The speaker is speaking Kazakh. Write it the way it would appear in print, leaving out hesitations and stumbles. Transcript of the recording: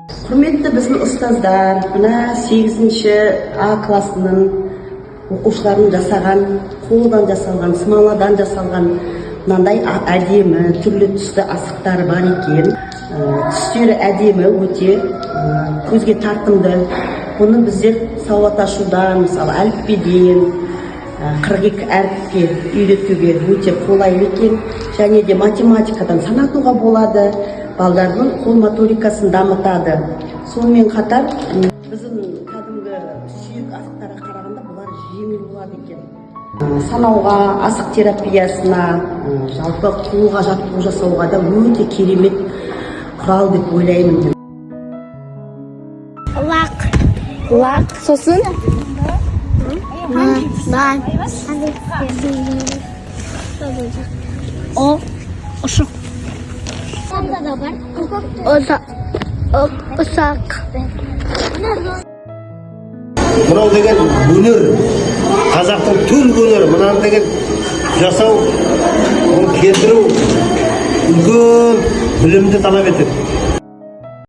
Құрметті біздің ұстаздар, мына 8-ші А класының оқушыларын жасаған, қолдан жасалған, смоладан жасалған мынандай әдемі, түрлі түсті асықтары бар екен. Түстері әдемі, өте көзге тартымды. Бұны біздер сауат ашудан, мысалы әліппеден 42 әріпке үйретуге өте қолайлы екен. Және де математикадан санатуға болады. Балдардың қол моторикасын дамытады. Сонымен қатар біздің кәдімгі сүйек асықтарға қарағанда бұлар жеңіл болады екен. Санауға, асық терапиясына, жалпы қолға жаттығу жасауға да өте керемет құрал деп ойлаймын. Лак сосын? Ошық. Ұсақ. Мынау деген өнер, қазақтың төл өнері. Мынаны деген жасау, оны келтіру үлкен білімді талап етеді.